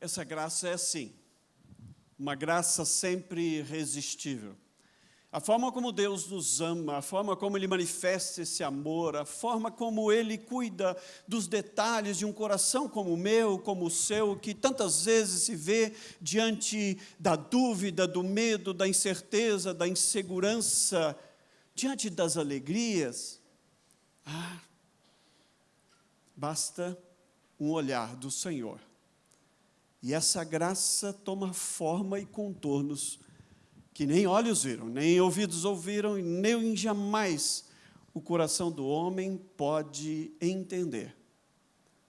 Essa graça é assim, uma graça sempre irresistível. A forma como Deus nos ama, a forma como Ele manifesta esse amor, a forma como Ele cuida dos detalhes de um coração como o meu, como o seu, que tantas vezes se vê diante da dúvida, do medo, da incerteza, da insegurança, diante das alegrias. Basta um olhar do Senhor. E essa graça toma forma e contornos que nem olhos viram, nem ouvidos ouviram, e nem jamais o coração do homem pode entender.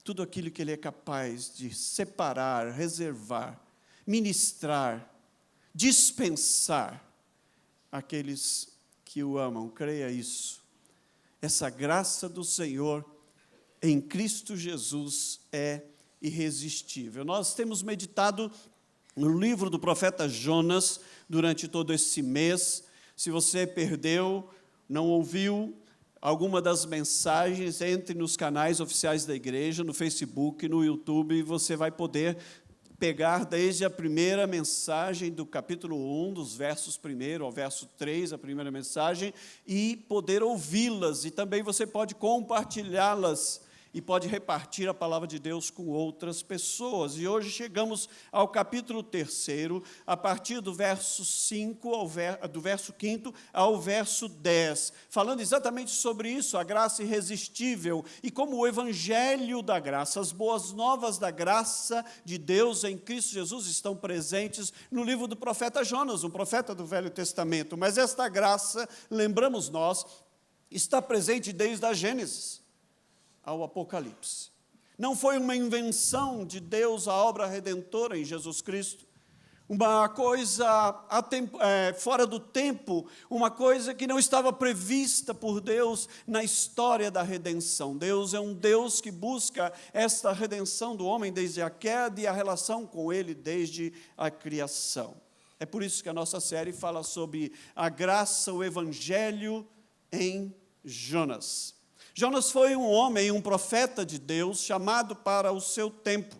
Tudo aquilo que ele é capaz de separar, reservar, ministrar, dispensar àqueles que o amam. Creia isso. Essa graça do Senhor em Cristo Jesus é irresistível. Nós temos meditado no livro do profeta Jonas durante todo esse mês. Se você perdeu, não ouviu alguma das mensagens, entre nos canais oficiais da igreja, no Facebook, no YouTube, e você vai poder pegar desde a primeira mensagem do capítulo 1, dos versos 1 ao verso 3, a primeira mensagem, e poder ouvi-las, e também você pode compartilhá-las, e pode repartir a palavra de Deus com outras pessoas. E hoje chegamos ao capítulo 3, a partir do verso 5, do verso 5 ao verso 10, falando exatamente sobre isso, a graça irresistível, e como o evangelho da graça, as boas novas da graça de Deus em Cristo Jesus estão presentes no livro do profeta Jonas, um profeta do Velho Testamento. Mas esta graça, lembramos nós, está presente desde a Gênesis ao Apocalipse. Não foi uma invenção de Deus a obra redentora em Jesus Cristo, uma coisa fora do tempo, uma coisa que não estava prevista por Deus na história da redenção. Deus é um Deus que busca esta redenção do homem desde a queda e a relação com Ele desde a criação. É por isso que a nossa série fala sobre a graça, o evangelho em Jonas. Jonas foi um homem, um profeta de Deus, chamado para o seu tempo.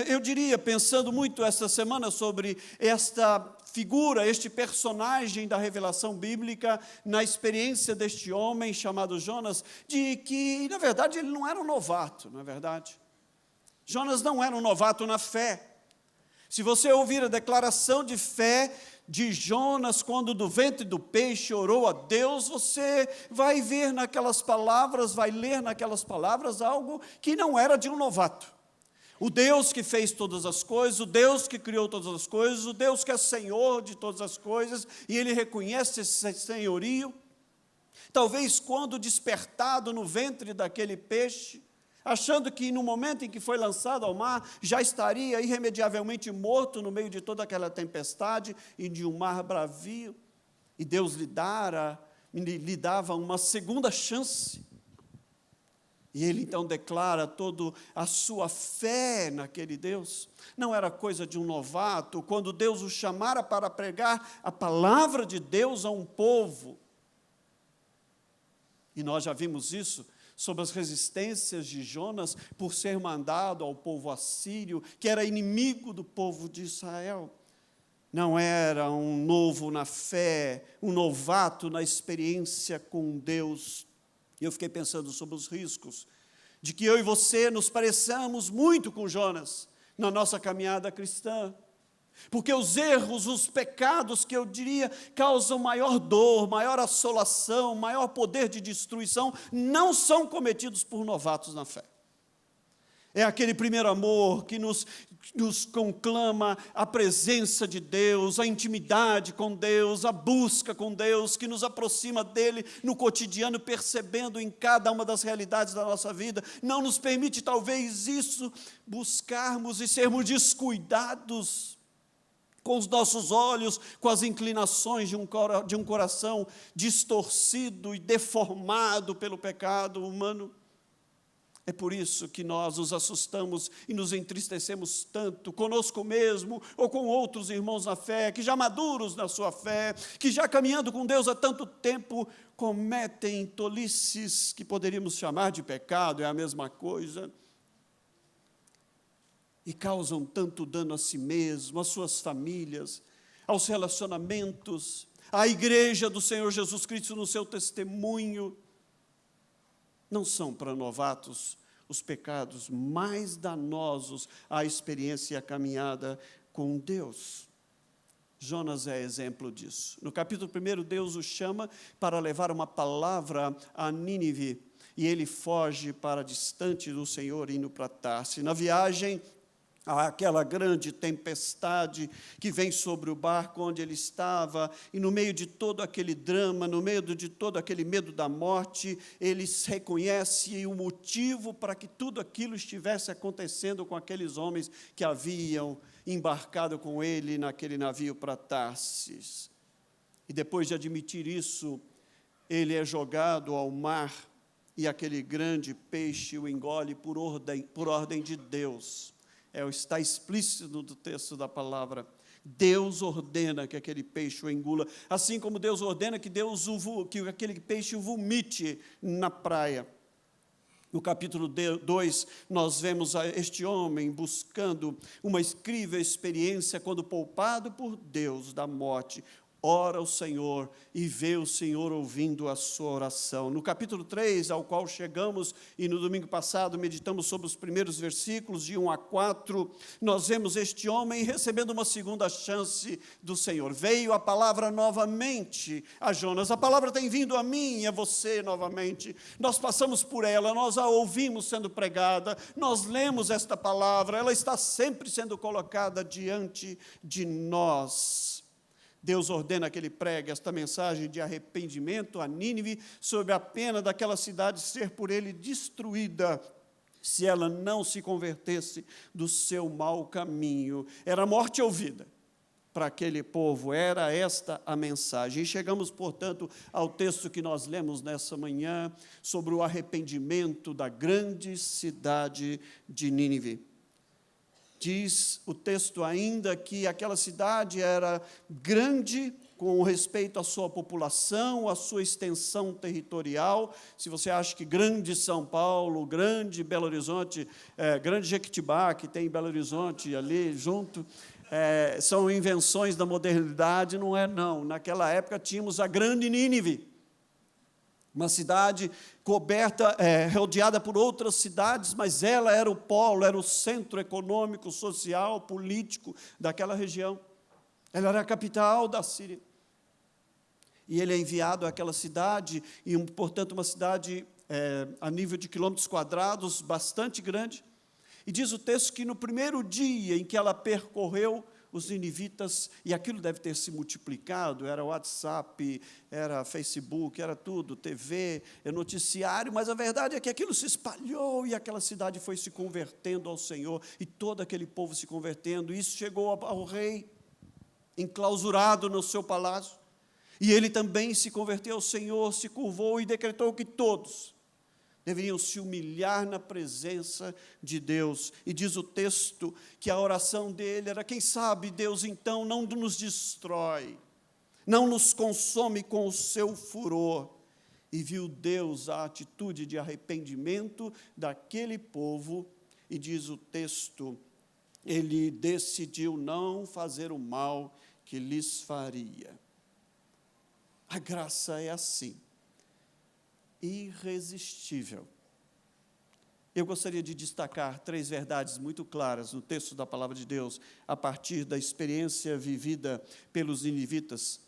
Eu diria, pensando muito esta semana sobre esta figura, este personagem da revelação bíblica, na experiência deste homem chamado Jonas, de que, na verdade, ele não era um novato, não é verdade? Jonas não era um novato na fé. Se você ouvir a declaração de fé de Jonas, quando do ventre do peixe orou a Deus, você vai ver naquelas palavras, vai ler naquelas palavras algo que não era de um novato. O Deus que fez todas as coisas, o Deus que criou todas as coisas, o Deus que é Senhor de todas as coisas, e ele reconhece esse senhorio. Talvez quando despertado no ventre daquele peixe, achando que no momento em que foi lançado ao mar, já estaria irremediavelmente morto no meio de toda aquela tempestade e de um mar bravio, e Deus lhe dava uma segunda chance, e ele então declara toda a sua fé naquele Deus. Não era coisa de um novato, quando Deus o chamara para pregar a palavra de Deus a um povo, e nós já vimos isso, sobre as resistências de Jonas por ser mandado ao povo assírio, que era inimigo do povo de Israel. Não era um novo na fé, um novato na experiência com Deus. E eu fiquei pensando sobre os riscos de que eu e você nos pareçamos muito com Jonas na nossa caminhada cristã. Porque os erros, os pecados que eu diria causam maior dor, maior assolação, maior poder de destruição, não são cometidos por novatos na fé. É aquele primeiro amor que nos conclama a presença de Deus, a intimidade com Deus, a busca com Deus, que nos aproxima dEle no cotidiano, percebendo em cada uma das realidades da nossa vida. Não nos permite, talvez, isso, buscarmos e sermos descuidados com os nossos olhos, com as inclinações de um coração distorcido e deformado pelo pecado humano. É por isso que nós nos assustamos e nos entristecemos tanto, conosco mesmo ou com outros irmãos na fé, que já maduros na sua fé, que já caminhando com Deus há tanto tempo, cometem tolices que poderíamos chamar de pecado, é a mesma coisa. e causam tanto dano a si mesmo, às suas famílias, aos relacionamentos, à igreja do Senhor Jesus Cristo no seu testemunho. Não são para novatos os pecados mais danosos à experiência e à caminhada com Deus. Jonas é exemplo disso. No capítulo 1, Deus o chama para levar uma palavra a Nínive, e ele foge para distante do Senhor, indo para Tarsis. Na viagem, há aquela grande tempestade que vem sobre o barco onde ele estava, e no meio de todo aquele drama, no meio de todo aquele medo da morte, ele reconhece o motivo para que tudo aquilo estivesse acontecendo com aqueles homens que haviam embarcado com ele naquele navio para Tarsis. E depois de admitir isso, ele é jogado ao mar, e aquele grande peixe o engole por ordem de Deus. Está explícito no texto da palavra. Deus ordena que aquele peixe o engula, assim como Deus ordena que aquele peixe o vomite na praia. No capítulo 2, nós vemos este homem buscando uma incrível experiência quando poupado por Deus da morte, ora ao Senhor e vê o Senhor ouvindo a sua oração. No capítulo 3, ao qual chegamos, e no domingo passado meditamos sobre os primeiros versículos, de 1 a 4, nós vemos este homem recebendo uma segunda chance do Senhor. Veio a palavra novamente a Jonas. A palavra tem vindo a mim e a você novamente. Nós passamos por ela, nós a ouvimos sendo pregada, nós lemos esta palavra, ela está sempre sendo colocada diante de nós. Deus ordena que ele pregue esta mensagem de arrependimento a Nínive, sob a pena daquela cidade ser por ele destruída, se ela não se convertesse do seu mau caminho. Era morte ouvida para aquele povo, era esta a mensagem. E chegamos, portanto, ao texto que nós lemos nessa manhã, sobre o arrependimento da grande cidade de Nínive. Diz o texto ainda que aquela cidade era grande com respeito à sua população, à sua extensão territorial. Se você acha que grande São Paulo, grande Belo Horizonte, grande Jequitibá, que tem Belo Horizonte ali junto, são invenções da modernidade, não é não. Naquela época tínhamos a grande Nínive, uma cidade coberta, rodeada por outras cidades, mas ela era o polo, era o centro econômico, social, político daquela região. Ela era a capital da Síria. E ele é enviado àquela cidade, e, portanto, uma cidade a nível de quilômetros quadrados, bastante grande. E diz o texto que no primeiro dia em que ela percorreu, os ninivitas, e aquilo deve ter se multiplicado, era WhatsApp, era Facebook, era tudo, TV, noticiário, mas a verdade é que aquilo se espalhou e aquela cidade foi se convertendo ao Senhor, e todo aquele povo se convertendo, e isso chegou ao rei, enclausurado no seu palácio, e ele também se converteu ao Senhor, se curvou e decretou que todos deveriam se humilhar na presença de Deus. E diz o texto que a oração dele era: quem sabe Deus então não nos destrói, não nos consome com o seu furor. E viu Deus a atitude de arrependimento daquele povo, e diz o texto, ele decidiu não fazer o mal que lhes faria. A graça é assim, irresistível. Eu gostaria de destacar 3 verdades muito claras no texto da palavra de Deus, a partir da experiência vivida pelos ninivitas.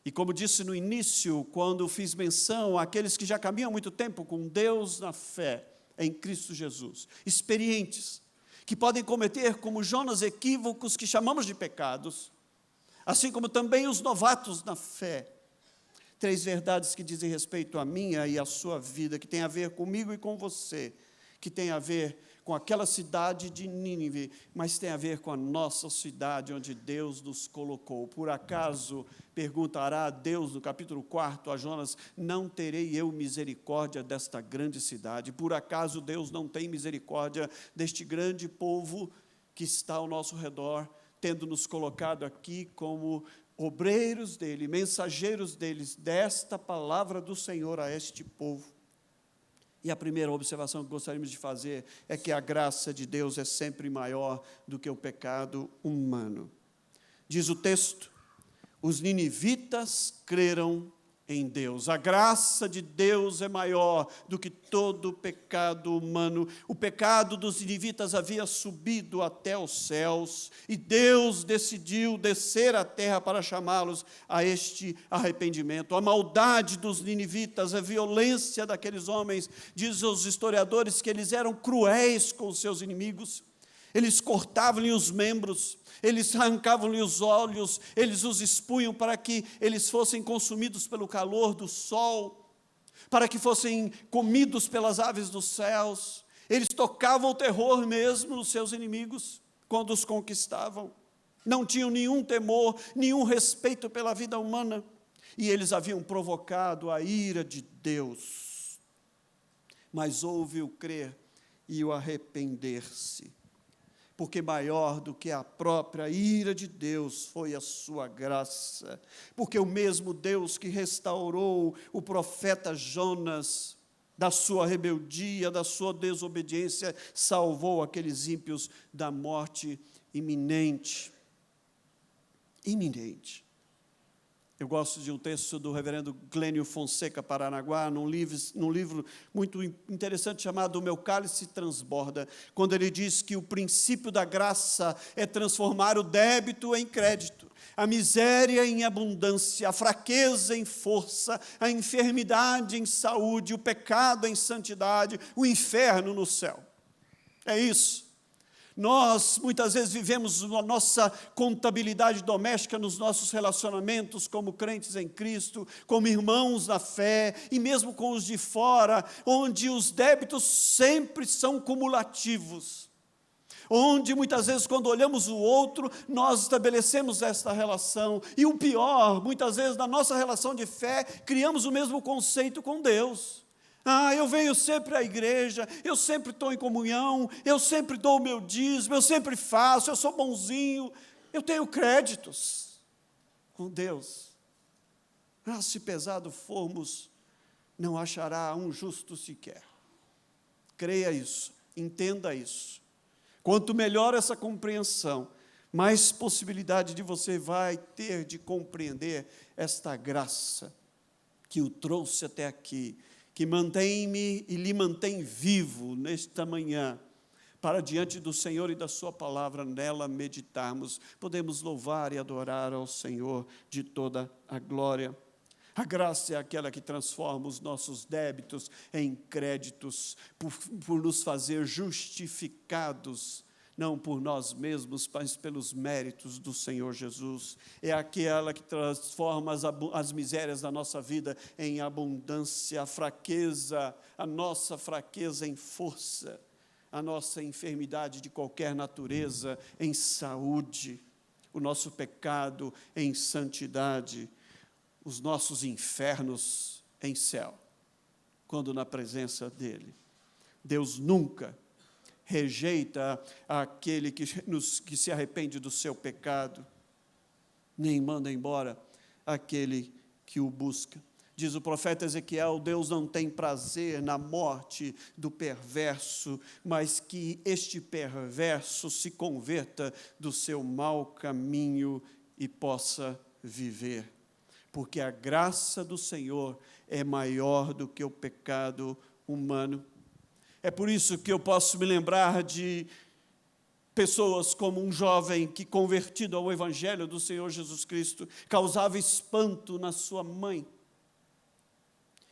E como disse no início, quando fiz menção àqueles que já caminham há muito tempo com Deus na fé, em Cristo Jesus, experientes, que podem cometer, como Jonas, equívocos que chamamos de pecados, assim como também os novatos na fé. 3 verdades que dizem respeito à minha e à sua vida, que tem a ver comigo e com você, que tem a ver com aquela cidade de Nínive, mas tem a ver com a nossa cidade onde Deus nos colocou. Por acaso, perguntará Deus no capítulo 4 a Jonas, não terei eu misericórdia desta grande cidade? Por acaso Deus não tem misericórdia deste grande povo que está ao nosso redor, tendo nos colocado aqui como obreiros dele, mensageiros deles, desta palavra do Senhor a este povo? E a primeira observação que gostaríamos de fazer é que a graça de Deus é sempre maior do que o pecado humano. Diz o texto: os ninivitas creram em Deus. A graça de Deus é maior do que todo o pecado humano. O pecado dos ninivitas havia subido até os céus e Deus decidiu descer à terra para chamá-los a este arrependimento. A maldade dos ninivitas, a violência daqueles homens, diz os historiadores que eles eram cruéis com os seus inimigos. Eles cortavam-lhe os membros, eles arrancavam-lhe os olhos, eles os expunham para que eles fossem consumidos pelo calor do sol, para que fossem comidos pelas aves dos céus. Eles tocavam o terror mesmo nos seus inimigos, quando os conquistavam. Não tinham nenhum temor, nenhum respeito pela vida humana, e eles haviam provocado a ira de Deus. Mas houve o crer e o arrepender-se, porque maior do que a própria ira de Deus foi a sua graça, porque o mesmo Deus que restaurou o profeta Jonas da sua rebeldia, da sua desobediência, salvou aqueles ímpios da morte iminente. Iminente. Eu gosto de um texto do reverendo Glênio Fonseca Paranaguá, num livro muito interessante chamado O Meu Cálice Transborda, quando ele diz que o princípio da graça é transformar o débito em crédito, a miséria em abundância, a fraqueza em força, a enfermidade em saúde, o pecado em santidade, o inferno no céu. É isso. Nós, muitas vezes, vivemos a nossa contabilidade doméstica nos nossos relacionamentos como crentes em Cristo, como irmãos na fé, e mesmo com os de fora, onde os débitos sempre são cumulativos. Onde, muitas vezes, quando olhamos o outro, nós estabelecemos esta relação. E o pior, muitas vezes, na nossa relação de fé, criamos o mesmo conceito com Deus. Eu venho sempre à igreja, eu sempre estou em comunhão, eu sempre dou o meu dízimo, eu sempre faço, eu sou bonzinho, eu tenho créditos com Deus. Se pesado formos, não achará um justo sequer. Creia isso, entenda isso. Quanto melhor essa compreensão, mais possibilidade de você vai ter de compreender esta graça que o trouxe até aqui, que mantém-me e lhe mantém vivo nesta manhã, para diante do Senhor e da sua palavra nela meditarmos. Podemos louvar e adorar ao Senhor de toda a glória. A graça é aquela que transforma os nossos débitos em créditos, por nos fazer justificados, não por nós mesmos, mas pelos méritos do Senhor Jesus. É aquela que transforma as misérias da nossa vida em abundância, a nossa fraqueza em força, a nossa enfermidade de qualquer natureza em saúde, o nosso pecado em santidade, os nossos infernos em céu, quando na presença dEle. Deus nunca rejeita aquele que se arrepende do seu pecado, nem manda embora aquele que o busca. Diz o profeta Ezequiel: Deus não tem prazer na morte do perverso, mas que este perverso se converta do seu mau caminho e possa viver. Porque a graça do Senhor é maior do que o pecado humano. É por isso que eu posso me lembrar de pessoas como um jovem que, convertido ao Evangelho do Senhor Jesus Cristo, causava espanto na sua mãe,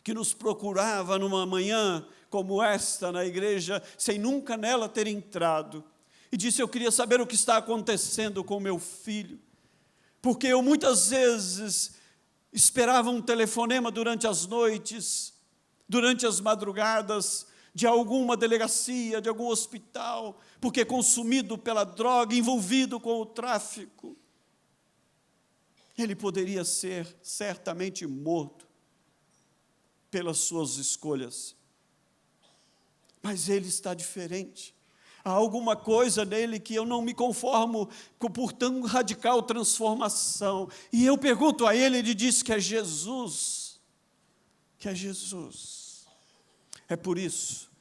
que nos procurava numa manhã como esta na igreja, sem nunca nela ter entrado, e disse: eu queria saber o que está acontecendo com meu filho, porque eu muitas vezes esperava um telefonema durante as noites, durante as madrugadas, de alguma delegacia, de algum hospital, porque consumido pela droga, envolvido com o tráfico, ele poderia ser certamente morto pelas suas escolhas. Mas ele está diferente. Há alguma coisa nele que eu não me conformo por tão radical transformação. E eu pergunto a ele diz que é Jesus. Que é Jesus. É por isso,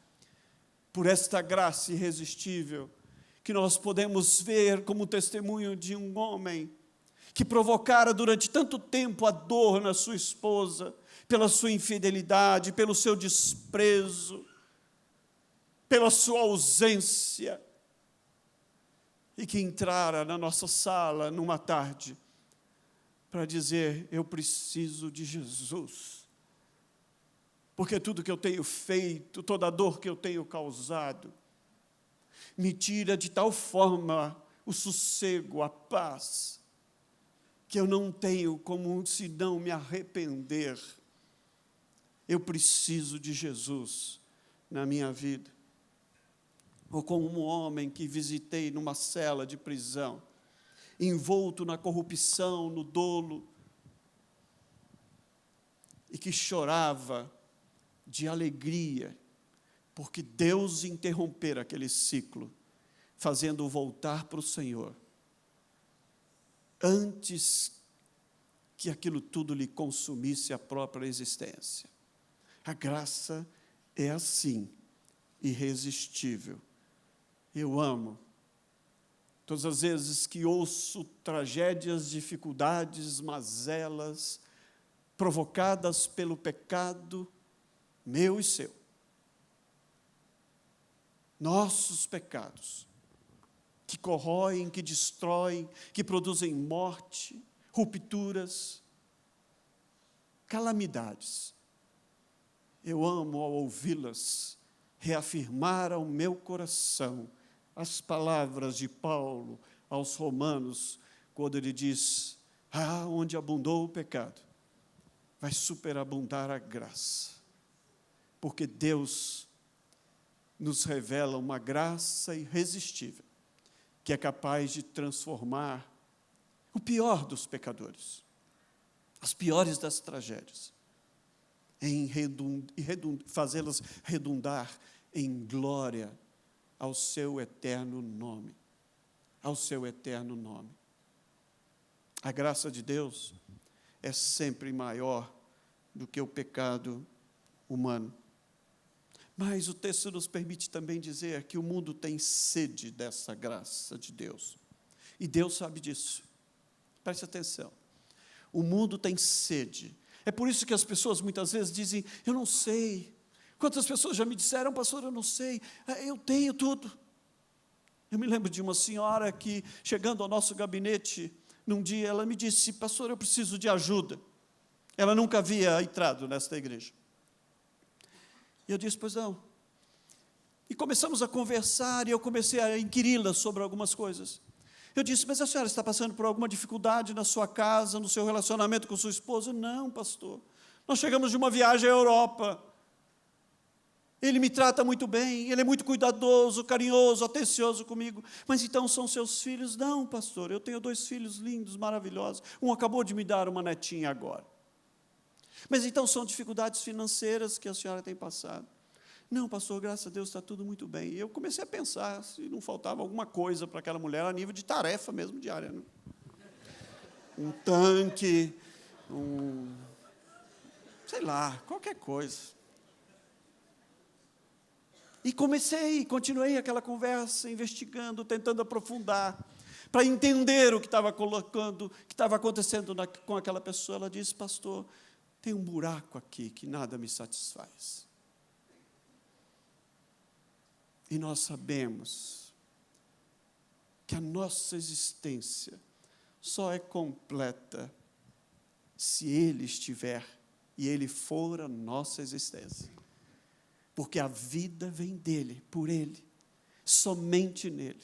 por esta graça irresistível, que nós podemos ver como testemunho de um homem que provocara durante tanto tempo a dor na sua esposa, pela sua infidelidade, pelo seu desprezo, pela sua ausência, e que entrara na nossa sala numa tarde para dizer: eu preciso de Jesus, porque tudo que eu tenho feito, toda a dor que eu tenho causado, me tira de tal forma o sossego, a paz, que eu não tenho como se não me arrepender. Eu preciso de Jesus na minha vida. Ou como um homem que visitei numa cela de prisão, envolto na corrupção, no dolo, e que chorava de alegria, porque Deus interrompera aquele ciclo, fazendo-o voltar para o Senhor, antes que aquilo tudo lhe consumisse a própria existência. A graça é assim, irresistível. Eu amo. Todas as vezes que ouço tragédias, dificuldades, mazelas, provocadas pelo pecado, meu e seu, nossos pecados, que corroem, que destroem, que produzem morte, rupturas, calamidades. Eu amo ao ouvi-las reafirmar ao meu coração as palavras de Paulo aos Romanos, quando ele diz: onde abundou o pecado, vai superabundar a graça, porque Deus nos revela uma graça irresistível, que é capaz de transformar o pior dos pecadores, as piores das tragédias, em fazê-las redundar em glória ao seu eterno nome, ao seu eterno nome. A graça de Deus é sempre maior do que o pecado humano. Mas o texto nos permite também dizer que o mundo tem sede dessa graça de Deus. E Deus sabe disso. Preste atenção. O mundo tem sede. É por isso que as pessoas muitas vezes dizem: eu não sei. Quantas pessoas já me disseram: pastor, eu não sei, eu tenho tudo. Eu me lembro de uma senhora que, chegando ao nosso gabinete, num dia, ela me disse: pastor, eu preciso de ajuda. Ela nunca havia entrado nesta igreja. E eu disse: pois não. E começamos a conversar, e eu comecei a inquiri-la sobre algumas coisas. Eu disse: mas a senhora está passando por alguma dificuldade na sua casa, no seu relacionamento com sua esposa? Não, pastor. Nós chegamos de uma viagem à Europa. Ele me trata muito bem, ele é muito cuidadoso, carinhoso, atencioso comigo. Mas então são seus filhos? Não, pastor, eu tenho 2 filhos lindos, maravilhosos. Um acabou de me dar uma netinha agora. Mas então são dificuldades financeiras que a senhora tem passado? Não, pastor, graças a Deus está tudo muito bem. E eu comecei a pensar se não faltava alguma coisa para aquela mulher a nível de tarefa mesmo diária. Né? Um tanque, sei lá, qualquer coisa. E continuei aquela conversa, investigando, tentando aprofundar, para entender o que estava acontecendo com aquela pessoa. Ela disse: pastor, tem um buraco aqui que nada me satisfaz. E nós sabemos que a nossa existência só é completa se Ele estiver e Ele for a nossa existência. Porque a vida vem dEle, por Ele, somente nele.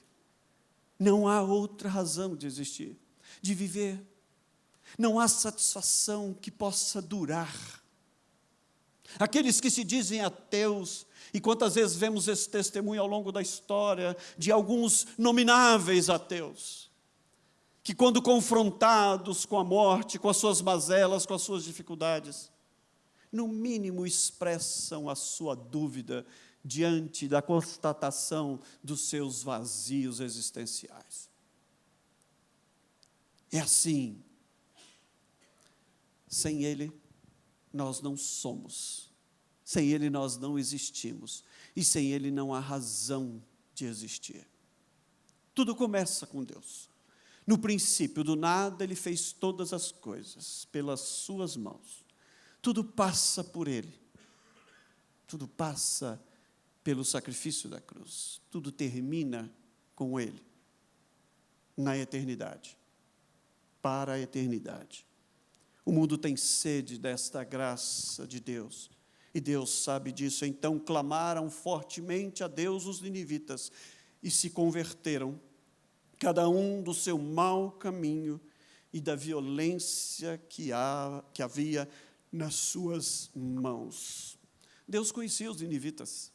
Não há outra razão de existir, de viver. Não há satisfação que possa durar. Aqueles que se dizem ateus, e quantas vezes vemos esse testemunho ao longo da história, de alguns nomináveis ateus, que quando confrontados com a morte, com as suas mazelas, com as suas dificuldades, no mínimo expressam a sua dúvida diante da constatação dos seus vazios existenciais. É assim. Sem Ele, nós não somos. Sem Ele nós não existimos, e sem Ele não há razão de existir. Tudo começa com Deus. No princípio, do nada, Ele fez todas as coisas pelas suas mãos. Tudo passa por Ele. Tudo passa pelo sacrifício da cruz. Tudo termina com Ele, na eternidade, para a eternidade. O mundo tem sede desta graça de Deus, e Deus sabe disso. Então clamaram fortemente a Deus os ninivitas, e se converteram, cada um do seu mau caminho e da violência que havia nas suas mãos. Deus conhecia os ninivitas.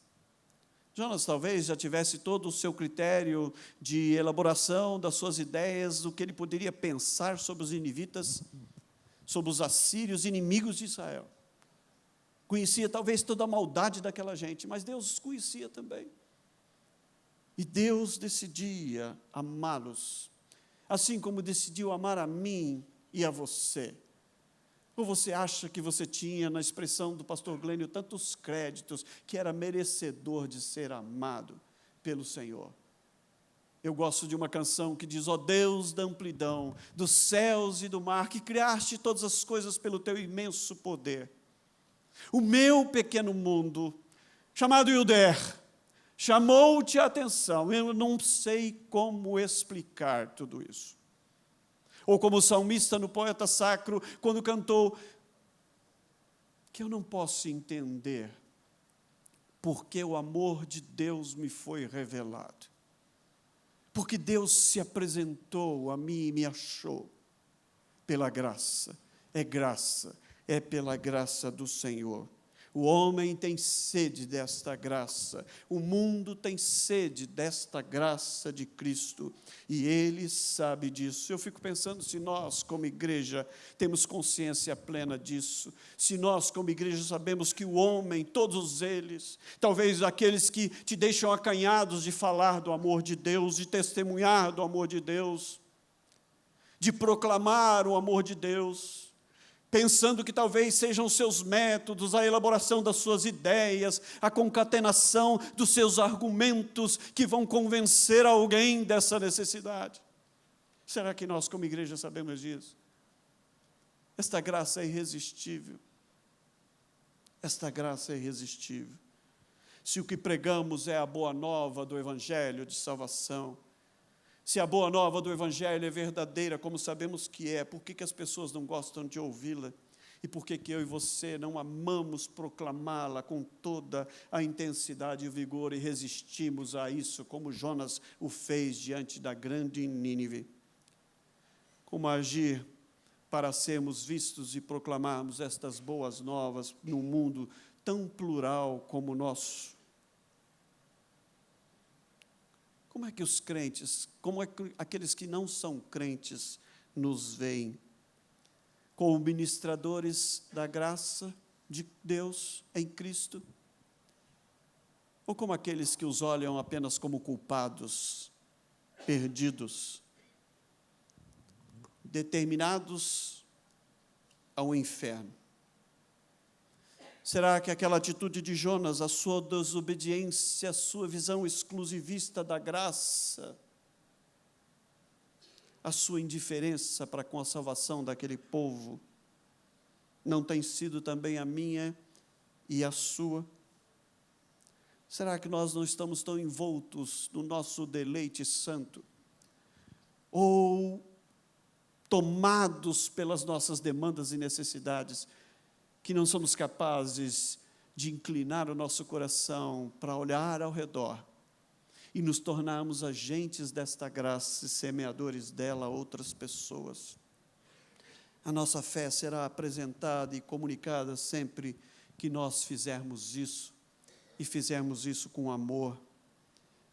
Jonas talvez já tivesse todo o seu critério de elaboração das suas ideias, o que ele poderia pensar sobre os ninivitas, sobre os assírios, inimigos de Israel. Conhecia talvez toda a maldade daquela gente, mas Deus os conhecia também. E Deus decidia amá-los, assim como decidiu amar a mim e a você. Ou você acha que você tinha, na expressão do pastor Glênio, tantos créditos, que era merecedor de ser amado pelo Senhor? Eu gosto de uma canção que diz: ó Deus da amplidão, dos céus e do mar, que criaste todas as coisas pelo teu imenso poder. O meu pequeno mundo, chamado Yuder, chamou-te a atenção. Eu não sei como explicar tudo isso. Ou como o salmista no Poeta Sacro, quando cantou, que eu não posso entender porque o amor de Deus me foi revelado. Porque Deus se apresentou a mim e me achou pela graça. É pela graça do Senhor. O homem tem sede desta graça, o mundo tem sede desta graça de Cristo, e Ele sabe disso. Eu fico pensando se nós, como igreja, temos consciência plena disso, se nós, como igreja, sabemos que o homem, todos eles, talvez aqueles que te deixam acanhados de falar do amor de Deus, de testemunhar do amor de Deus, de proclamar o amor de Deus, pensando que talvez sejam os seus métodos, a elaboração das suas ideias, a concatenação dos seus argumentos que vão convencer alguém dessa necessidade. Será que nós, como igreja, sabemos disso? Esta graça é irresistível. Esta graça é irresistível. Se o que pregamos é a boa nova do Evangelho de salvação, se a boa nova do Evangelho é verdadeira, como sabemos que é, por que as pessoas não gostam de ouvi-la? E por que eu e você não amamos proclamá-la com toda a intensidade e vigor e resistimos a isso, como Jonas o fez diante da grande Nínive? Como agir para sermos vistos e proclamarmos estas boas novas num mundo tão plural como o nosso? Como é que os crentes, como é que aqueles que não são crentes nos veem? Como ministradores da graça de Deus em Cristo? Ou como aqueles que os olham apenas como culpados, perdidos, determinados ao inferno? Será que aquela atitude de Jonas, a sua desobediência, a sua visão exclusivista da graça, a sua indiferença para com a salvação daquele povo, não tem sido também a minha e a sua? Será que nós não estamos tão envoltos no nosso deleite santo? Ou tomados pelas nossas demandas e necessidades, que não somos capazes de inclinar o nosso coração para olhar ao redor e nos tornarmos agentes desta graça e semeadores dela a outras pessoas? A nossa fé será apresentada e comunicada sempre que nós fizermos isso, e fizermos isso com amor.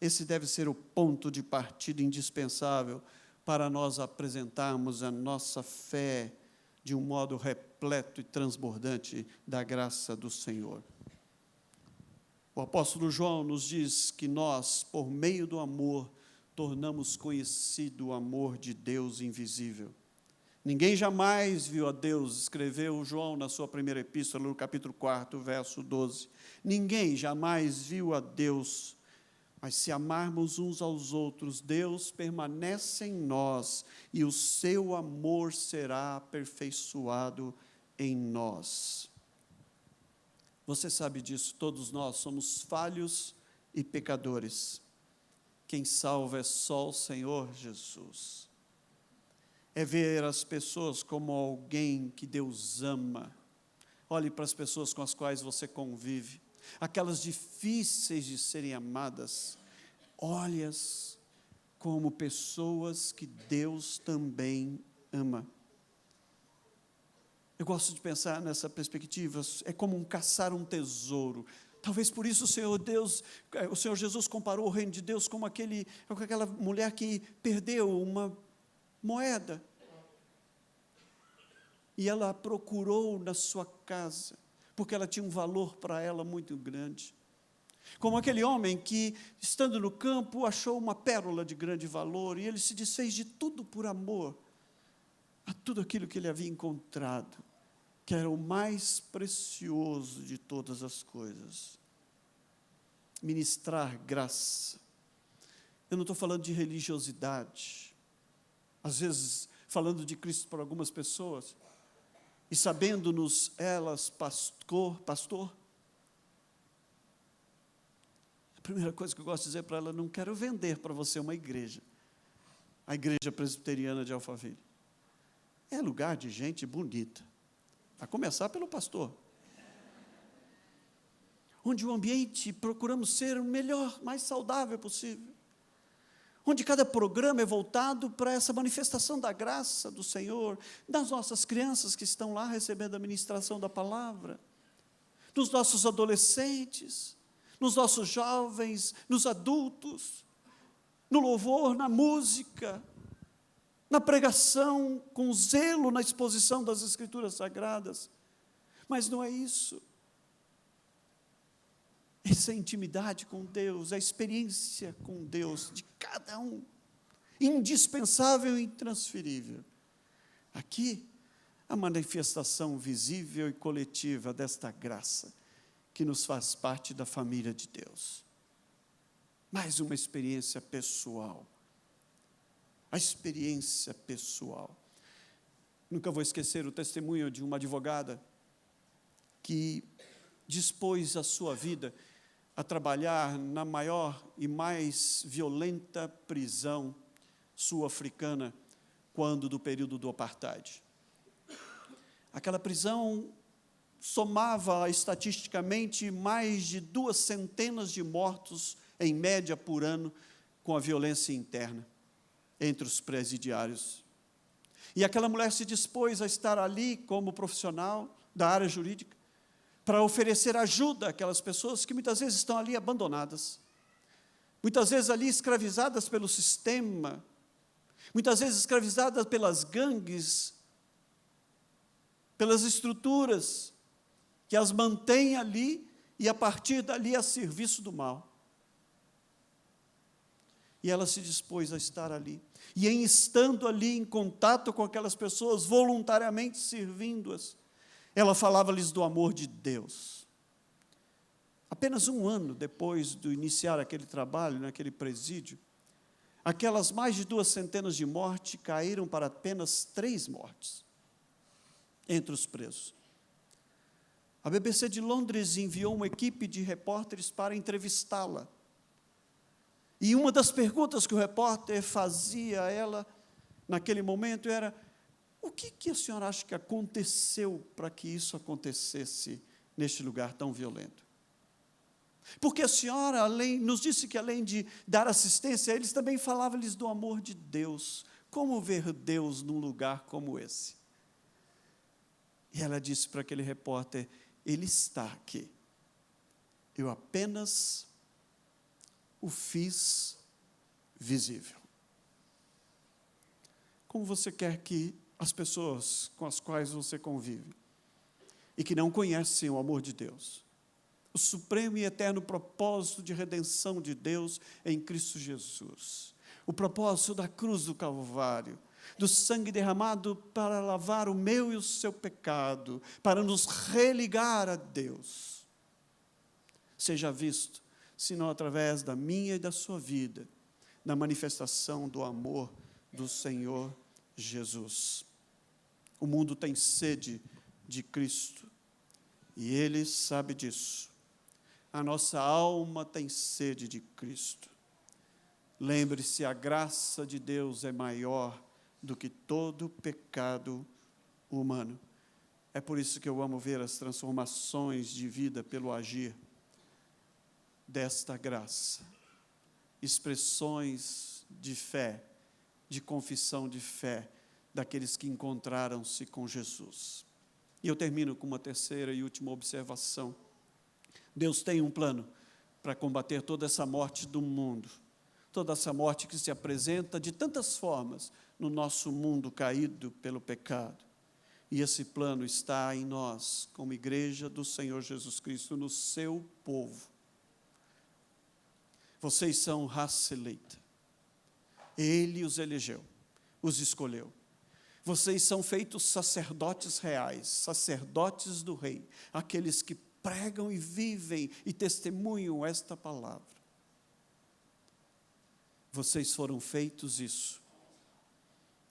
Esse deve ser o ponto de partida indispensável para nós apresentarmos a nossa fé de um modo repleto e transbordante da graça do Senhor. O apóstolo João nos diz que nós, por meio do amor, tornamos conhecido o amor de Deus invisível. Ninguém jamais viu a Deus, escreveu João na sua primeira epístola, no capítulo 4, verso 12. Ninguém jamais viu a Deus, mas se amarmos uns aos outros, Deus permanece em nós e o seu amor será aperfeiçoado em nós. Você sabe disso, todos nós somos falhos e pecadores. Quem salva é só o Senhor Jesus. É ver as pessoas como alguém que Deus ama. Olhe para as pessoas com as quais você convive, aquelas difíceis de serem amadas, olhe-as como pessoas que Deus também ama. Eu gosto de pensar nessa perspectiva, é como caçar um tesouro. Talvez por isso o Senhor Jesus comparou o reino de Deus com aquela mulher que perdeu uma moeda. E ela a procurou na sua casa, porque ela tinha um valor para ela muito grande. Como aquele homem que, estando no campo, achou uma pérola de grande valor, e ele se desfez de tudo por amor a tudo aquilo que ele havia encontrado, que era o mais precioso de todas as coisas. Ministrar graça. Eu não estou falando de religiosidade. Às vezes, falando de Cristo para algumas pessoas, e sabendo-nos elas, pastor, a primeira coisa que eu gosto de dizer para ela, não quero vender para você uma igreja, a igreja presbiteriana de Alphaville. É lugar de gente bonita, a começar pelo pastor. Onde o ambiente procuramos ser o melhor, mais saudável possível. Onde cada programa é voltado para essa manifestação da graça do Senhor, das nossas crianças que estão lá recebendo a ministração da palavra, dos nossos adolescentes, nos nossos jovens, nos adultos, no louvor, na música, na pregação, com zelo na exposição das Escrituras Sagradas. Mas não é isso. Essa intimidade com Deus, a experiência com Deus de cada um, indispensável e intransferível. Aqui, a manifestação visível e coletiva desta graça, que nos faz parte da família de Deus. Mais uma experiência pessoal. A experiência pessoal. Nunca vou esquecer o testemunho de uma advogada que dispôs a sua vida a trabalhar na maior e mais violenta prisão sul-africana, quando do período do apartheid. Aquela prisão somava estatisticamente mais de 200 de mortos, em média, por ano, com a violência interna entre os presidiários. E aquela mulher se dispôs a estar ali como profissional da área jurídica, para oferecer ajuda àquelas pessoas que muitas vezes estão ali abandonadas, muitas vezes ali escravizadas pelo sistema, muitas vezes escravizadas pelas gangues, pelas estruturas que as mantêm ali e a partir dali a serviço do mal. E ela se dispôs a estar ali, e em estando ali em contato com aquelas pessoas, voluntariamente servindo-as, ela falava-lhes do amor de Deus. Apenas um ano depois de iniciar aquele trabalho, naquele presídio, aquelas mais de 200 de morte caíram para apenas 3 mortes entre os presos. A BBC de Londres enviou uma equipe de repórteres para entrevistá-la. E uma das perguntas que o repórter fazia a ela, naquele momento, era: o que a senhora acha que aconteceu para que isso acontecesse neste lugar tão violento? Porque a senhora nos disse que, além de dar assistência a eles, também falava-lhes do amor de Deus. Como ver Deus num lugar como esse? E ela disse para aquele repórter: Ele está aqui. Eu apenas o fiz visível. Como você quer que as pessoas com as quais você convive e que não conhecem o amor de Deus, o supremo e eterno propósito de redenção de Deus em Cristo Jesus, o propósito da cruz do Calvário, do sangue derramado para lavar o meu e o seu pecado, para nos religar a Deus, seja visto, senão através da minha e da sua vida, na manifestação do amor do Senhor Jesus. O mundo tem sede de Cristo, e Ele sabe disso. A nossa alma tem sede de Cristo. Lembre-se, a graça de Deus é maior do que todo pecado humano. É por isso que eu amo ver as transformações de vida pelo agir desta graça. Expressões de fé, de confissão de fé, daqueles que encontraram-se com Jesus. E eu termino com uma terceira e última observação. Deus tem um plano para combater toda essa morte do mundo, toda essa morte que se apresenta de tantas formas no nosso mundo caído pelo pecado. E esse plano está em nós, como igreja do Senhor Jesus Cristo, no seu povo. Vocês são raça eleita. Ele os elegeu, os escolheu. Vocês são feitos sacerdotes reais, sacerdotes do Rei, aqueles que pregam e vivem e testemunham esta palavra. Vocês foram feitos isso,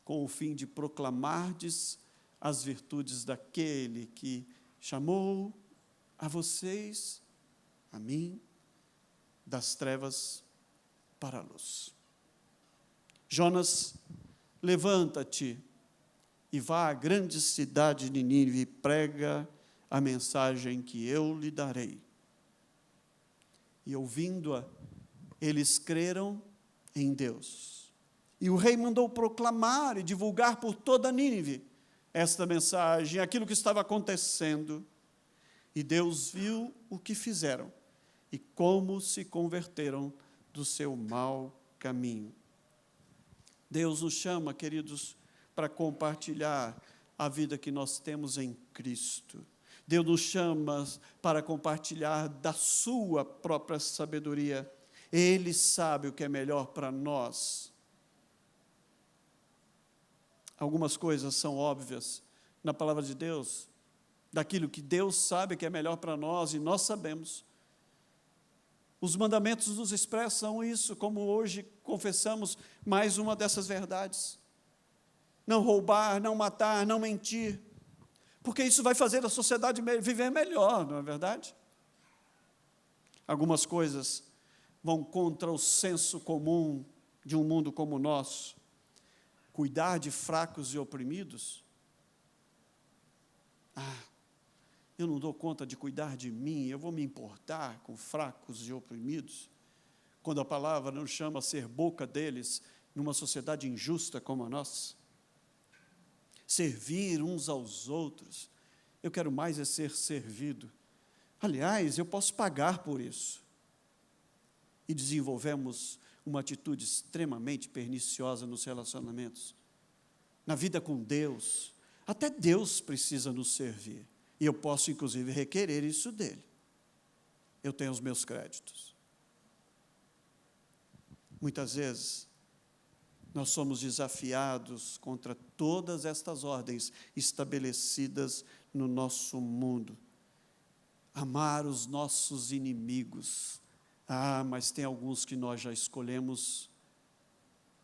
com o fim de proclamardes as virtudes daquele que chamou a vocês, a mim, das trevas para a luz. Jonas, levanta-te e vá à grande cidade de Nínive e prega a mensagem que eu lhe darei. E ouvindo-a, eles creram em Deus. E o rei mandou proclamar e divulgar por toda Nínive esta mensagem, aquilo que estava acontecendo. E Deus viu o que fizeram e como se converteram do seu mau caminho. Deus nos chama, queridos, para compartilhar a vida que nós temos em Cristo. Deus nos chama para compartilhar da sua própria sabedoria. Ele sabe o que é melhor para nós. Algumas coisas são óbvias na palavra de Deus, daquilo que Deus sabe que é melhor para nós e nós sabemos. Os mandamentos nos expressam isso, como hoje confessamos mais uma dessas verdades. Não roubar, não matar, não mentir, porque isso vai fazer a sociedade viver melhor, não é verdade? Algumas coisas vão contra o senso comum de um mundo como o nosso. Cuidar de fracos e oprimidos. Eu não dou conta de cuidar de mim, eu vou me importar com fracos e oprimidos, quando a palavra nos chama a ser boca deles numa sociedade injusta como a nossa. Servir uns aos outros, eu quero mais é ser servido. Aliás, eu posso pagar por isso. E desenvolvemos uma atitude extremamente perniciosa nos relacionamentos. Na vida com Deus, até Deus precisa nos servir. E eu posso, inclusive, requerer isso dele. Eu tenho os meus créditos. Muitas vezes, nós somos desafiados contra todas estas ordens estabelecidas no nosso mundo. Amar os nossos inimigos. Mas tem alguns que nós já escolhemos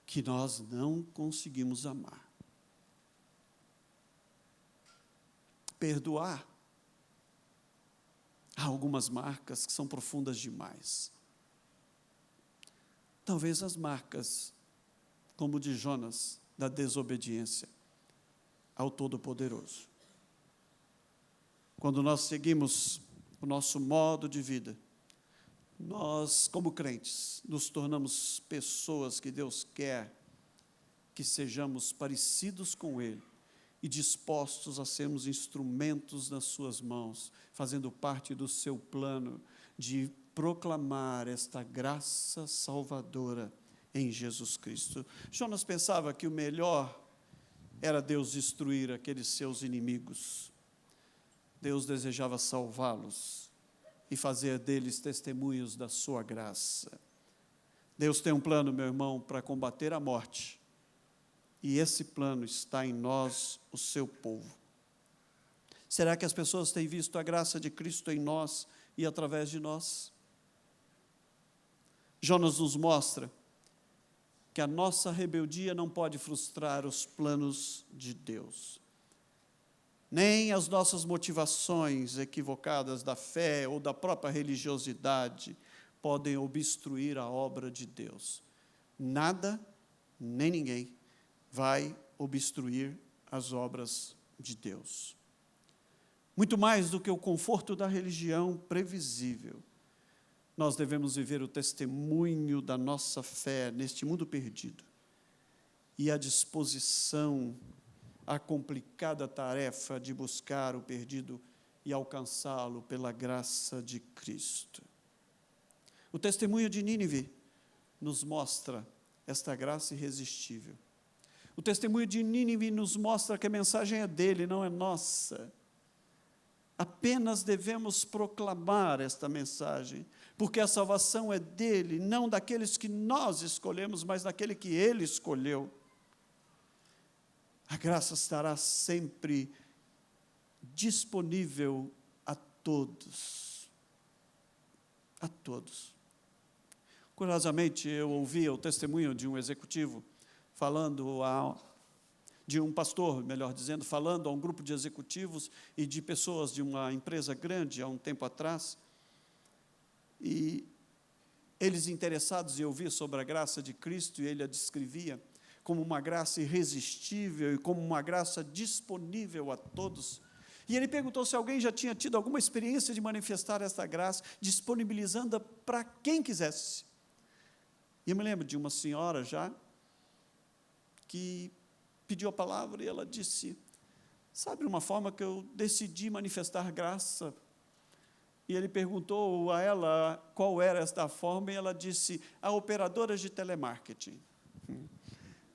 que nós não conseguimos amar. Perdoar. Há algumas marcas que são profundas demais. Talvez as marcas, como de Jonas, da desobediência ao Todo-Poderoso. Quando nós seguimos o nosso modo de vida, nós, como crentes, nos tornamos pessoas que Deus quer que sejamos parecidos com Ele e dispostos a sermos instrumentos nas suas mãos, fazendo parte do seu plano de proclamar esta graça salvadora em Jesus Cristo. Jonas pensava que o melhor era Deus destruir aqueles seus inimigos. Deus desejava salvá-los e fazer deles testemunhos da sua graça. Deus tem um plano, meu irmão, para combater a morte E esse plano está em nós, o seu povo. Será que as pessoas têm visto a graça de Cristo em nós e através de nós? Jonas nos mostra que a nossa rebeldia não pode frustrar os planos de Deus. Nem as nossas motivações equivocadas da fé ou da própria religiosidade podem obstruir a obra de Deus. Nada, nem ninguém vai obstruir as obras de Deus. Muito mais do que o conforto da religião previsível, nós devemos viver o testemunho da nossa fé neste mundo perdido e a disposição à complicada tarefa de buscar o perdido e alcançá-lo pela graça de Cristo. O testemunho de Nínive nos mostra esta graça irresistível. O testemunho de Nínive nos mostra que a mensagem é dele, não é nossa. Apenas devemos proclamar esta mensagem, porque a salvação é dele, não daqueles que nós escolhemos, mas daquele que ele escolheu. A graça estará sempre disponível a todos. A todos. Curiosamente, eu ouvi o testemunho de um executivo de um pastor, melhor dizendo, falando a um grupo de executivos e de pessoas de uma empresa grande há um tempo atrás, e eles interessados em ouvir sobre a graça de Cristo, e ele a descrevia como uma graça irresistível e como uma graça disponível a todos. E ele perguntou se alguém já tinha tido alguma experiência de manifestar essa graça, disponibilizando-a para quem quisesse. E eu me lembro de uma senhora já, que pediu a palavra e ela disse, sabe uma forma que eu decidi manifestar graça? E ele perguntou a ela qual era esta forma, e ela disse, a operadoras de telemarketing.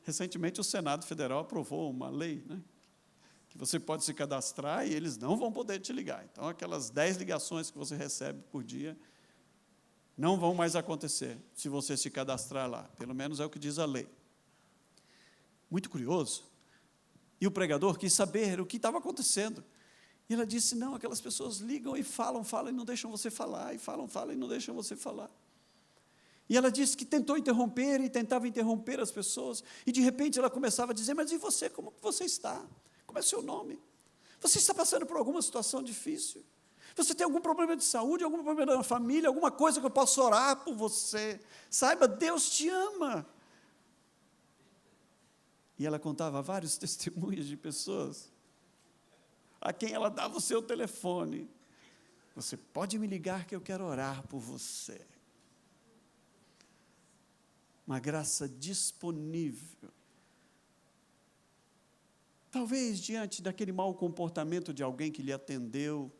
Recentemente o Senado Federal aprovou uma lei, né, que você pode se cadastrar e eles não vão poder te ligar. Então, aquelas 10 ligações que você recebe por dia não vão mais acontecer se você se cadastrar lá. Pelo menos é o que diz a lei. Muito curioso. E o pregador quis saber o que estava acontecendo. E ela disse, não, aquelas pessoas ligam e falam e não deixam você falar, e falam e não deixam você falar. E ela disse que tentou interromper e tentava interromper as pessoas, e de repente ela começava a dizer, mas e você, como você está? Como é o seu nome? Você está passando por alguma situação difícil? Você tem algum problema de saúde, algum problema na família, alguma coisa que eu possa orar por você? Saiba, Deus te ama. E ela contava vários testemunhos de pessoas a quem ela dava o seu telefone. Você pode me ligar que eu quero orar por você. Uma graça disponível. Talvez diante daquele mau comportamento de alguém que lhe atendeu,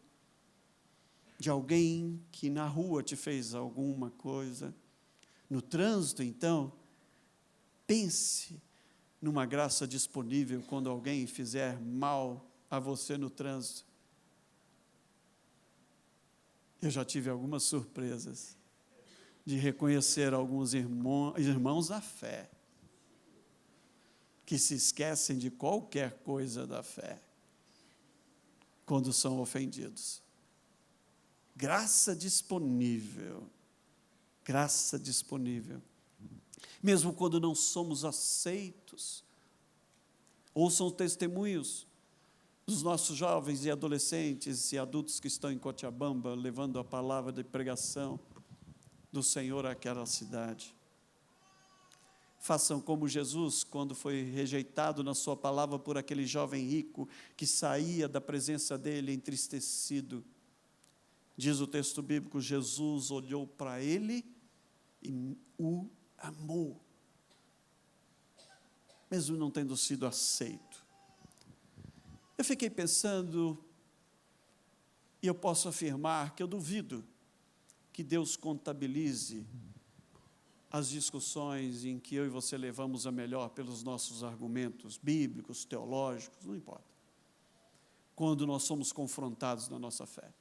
de alguém que na rua te fez alguma coisa, no trânsito, então, pense numa graça disponível quando alguém fizer mal a você no trânsito. Eu já tive algumas surpresas de reconhecer alguns irmãos da fé que se esquecem de qualquer coisa da fé quando são ofendidos. Graça disponível. Graça disponível. Mesmo quando não somos aceitos, ouçam testemunhos dos nossos jovens e adolescentes e adultos que estão em Cochabamba, levando a palavra de pregação do Senhor àquela cidade. Façam como Jesus, quando foi rejeitado na sua palavra por aquele jovem rico, que saía da presença dele entristecido. Diz o texto bíblico, Jesus olhou para ele e o amou, mesmo não tendo sido aceito. Eu fiquei pensando, e eu posso afirmar que eu duvido que Deus contabilize as discussões em que eu e você levamos a melhor pelos nossos argumentos bíblicos, teológicos, não importa, quando nós somos confrontados na nossa fé.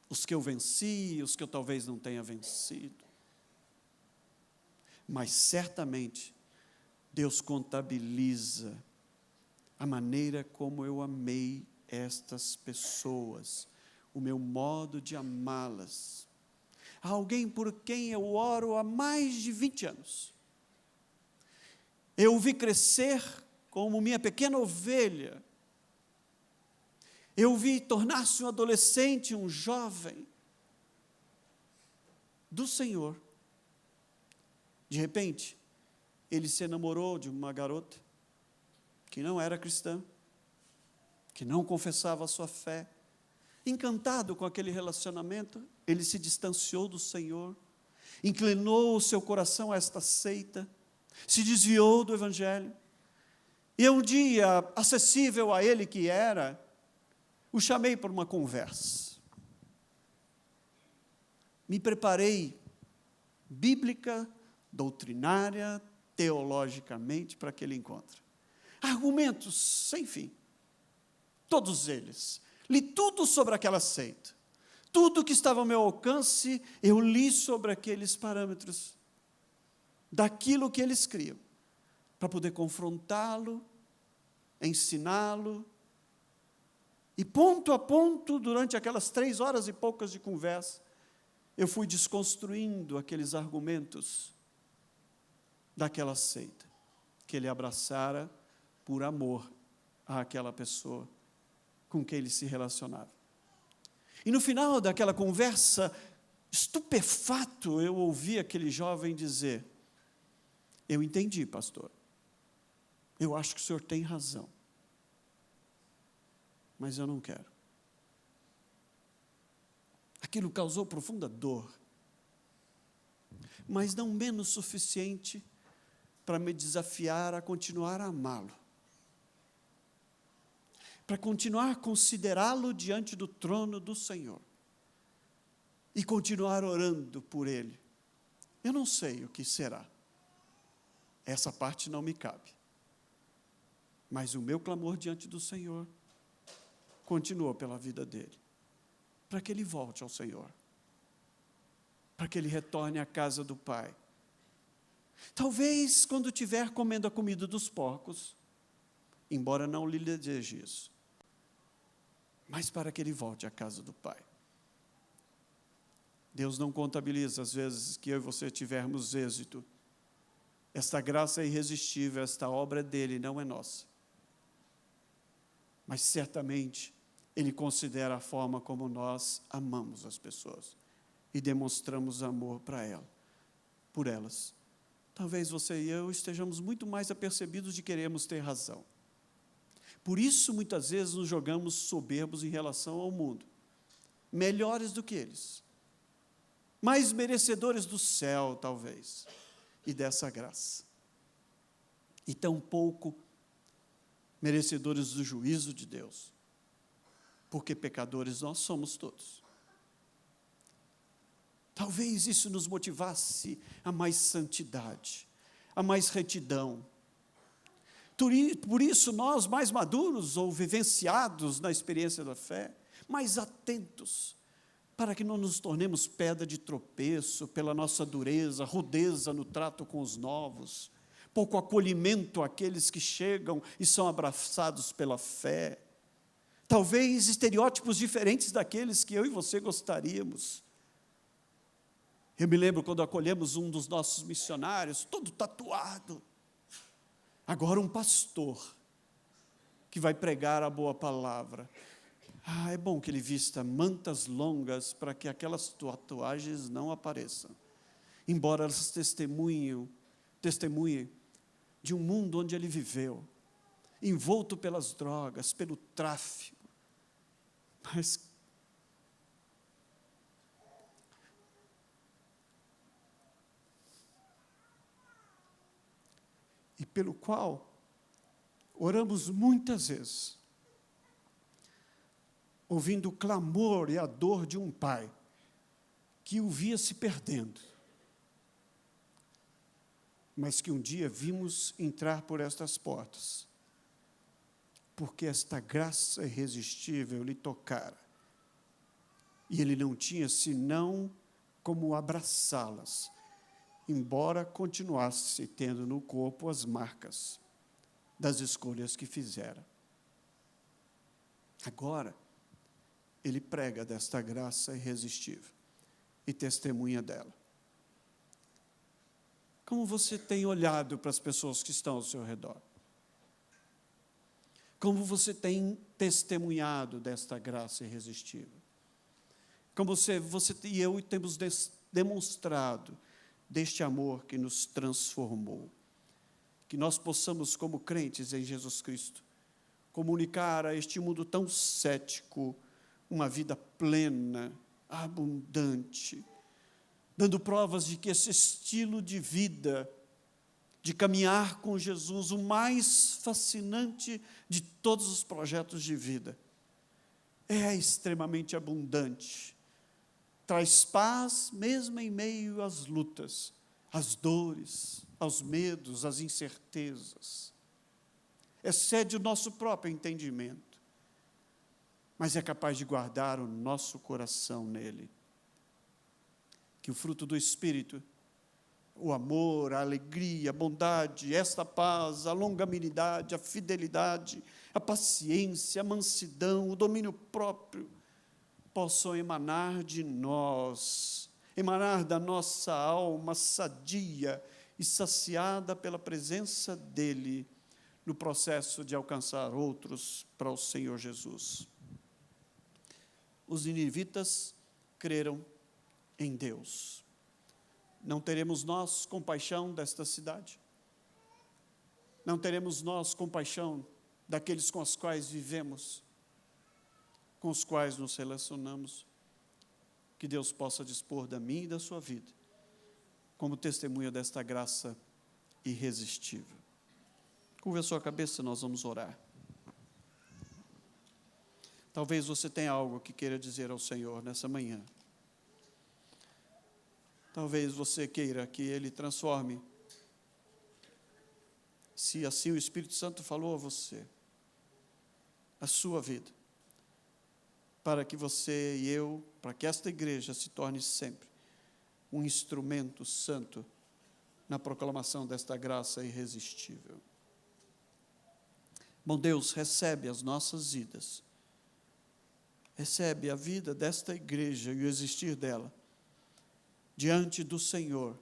Os que eu venci, os que eu talvez não tenha vencido. Mas certamente Deus contabiliza a maneira como eu amei estas pessoas, o meu modo de amá-las. Há alguém por quem eu oro há mais de 20 anos. Eu o vi crescer como minha pequena ovelha. Eu o vi tornar-se um adolescente, um jovem do Senhor. De repente, ele se enamorou de uma garota que não era cristã, que não confessava a sua fé. Encantado com aquele relacionamento, ele se distanciou do Senhor, inclinou o seu coração a esta seita, se desviou do Evangelho. E um dia, acessível a ele que era, o chamei para uma conversa. Me preparei bíblica, doutrinária, teologicamente para aquele encontro. Argumentos sem fim, todos eles. Li tudo sobre aquela seita. Tudo que estava ao meu alcance, eu li sobre aqueles parâmetros, daquilo que eles criam, para poder confrontá-lo, ensiná-lo. E ponto a ponto, durante aquelas 3 horas e poucas de conversa, eu fui desconstruindo aqueles argumentos daquela seita, que ele abraçara por amor àquela pessoa com quem ele se relacionava. E no final daquela conversa, estupefato, eu ouvi aquele jovem dizer: eu entendi, pastor, eu acho que o senhor tem razão, mas eu não quero. Aquilo causou profunda dor, mas não menos suficiente para me desafiar a continuar a amá-lo, para continuar a considerá-lo diante do trono do Senhor e continuar orando por ele. Eu não sei o que será, essa parte não me cabe, mas o meu clamor diante do Senhor continua pela vida dele, para que ele volte ao Senhor, para que ele retorne à casa do Pai. Talvez quando estiver comendo a comida dos porcos, embora não lhe deseje isso, mas para que ele volte à casa do Pai. Deus não contabiliza as vezes que eu e você tivermos êxito. Esta graça é irresistível, esta obra é dele, não é nossa. Mas certamente Ele considera a forma como nós amamos as pessoas e demonstramos amor por elas. Talvez você e eu estejamos muito mais apercebidos de queremos ter razão. Por isso, muitas vezes, nos jogamos soberbos em relação ao mundo, melhores do que eles, mais merecedores do céu, talvez, e dessa graça, e tão pouco merecedores do juízo de Deus, porque pecadores nós somos todos. Talvez isso nos motivasse a mais santidade, a mais retidão. Por isso, nós mais maduros ou vivenciados na experiência da fé, mais atentos, para que não nos tornemos pedra de tropeço pela nossa dureza, rudeza no trato com os novos, pouco acolhimento àqueles que chegam e são abraçados pela fé. Talvez estereótipos diferentes daqueles que eu e você gostaríamos. Eu me lembro quando acolhemos um dos nossos missionários, todo tatuado. Agora um pastor que vai pregar a boa palavra. É bom que ele vista mantas longas para que aquelas tatuagens não apareçam, embora elas testemunhem de um mundo onde ele viveu, envolto pelas drogas, pelo tráfico, mas e pelo qual oramos muitas vezes, ouvindo o clamor e a dor de um pai que o via se perdendo, mas que um dia vimos entrar por estas portas, porque esta graça irresistível lhe tocara, e ele não tinha senão como abraçá-las embora continuasse tendo no corpo as marcas das escolhas que fizera. Agora, ele prega desta graça irresistível e testemunha dela. Como você tem olhado para as pessoas que estão ao seu redor? Como você tem testemunhado desta graça irresistível? Como você e eu temos demonstrado deste amor que nos transformou? Que nós possamos, como crentes em Jesus Cristo, comunicar a este mundo tão cético uma vida plena, abundante, dando provas de que esse estilo de vida, de caminhar com Jesus, o mais fascinante de todos os projetos de vida, é extremamente abundante, traz paz mesmo em meio às lutas, às dores, aos medos, às incertezas. Excede o nosso próprio entendimento, mas é capaz de guardar o nosso coração nele. Que o fruto do Espírito, o amor, a alegria, a bondade, esta paz, a longanimidade, a fidelidade, a paciência, a mansidão, o domínio próprio, possam emanar de nós, emanar da nossa alma sadia e saciada pela presença dEle, no processo de alcançar outros para o Senhor Jesus. Os ninivitas creram em Deus. Não teremos nós compaixão desta cidade? Não teremos nós compaixão daqueles com os quais vivemos, com os quais nos relacionamos? Que Deus possa dispor da minha e da sua vida, como testemunha desta graça irresistível. Curva a sua cabeça, nós vamos orar. Talvez você tenha algo que queira dizer ao Senhor nessa manhã. Talvez você queira que Ele transforme, se assim o Espírito Santo falou a você, a sua vida, para que você e eu, para que esta igreja se torne sempre um instrumento santo na proclamação desta graça irresistível. Bom Deus, recebe as nossas vidas, recebe a vida desta igreja e o existir dela, diante do Senhor,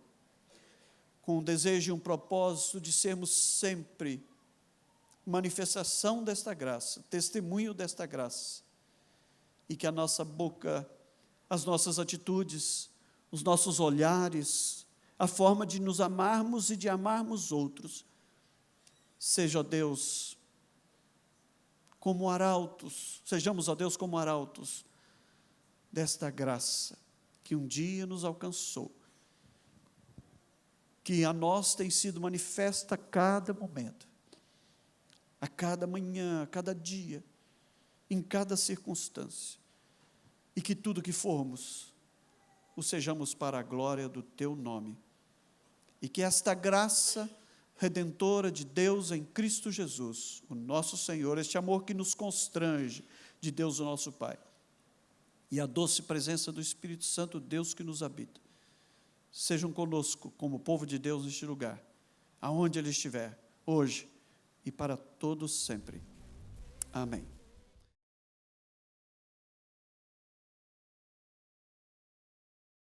com o desejo e um propósito de sermos sempre manifestação desta graça, testemunho desta graça, e que a nossa boca, as nossas atitudes, os nossos olhares, a forma de nos amarmos e de amarmos outros, seja, ó Deus, como arautos, sejamos, ó Deus, como arautos desta graça que um dia nos alcançou, que a nós tem sido manifesta a cada momento, a cada manhã, a cada dia, em cada circunstância, e que tudo que formos, o sejamos para a glória do Teu nome, e que esta graça redentora de Deus em Cristo Jesus, o nosso Senhor, este amor que nos constrange de Deus o nosso Pai, e a doce presença do Espírito Santo, Deus que nos habita, sejam conosco como povo de Deus neste lugar, aonde Ele estiver, hoje e para todos sempre. Amém.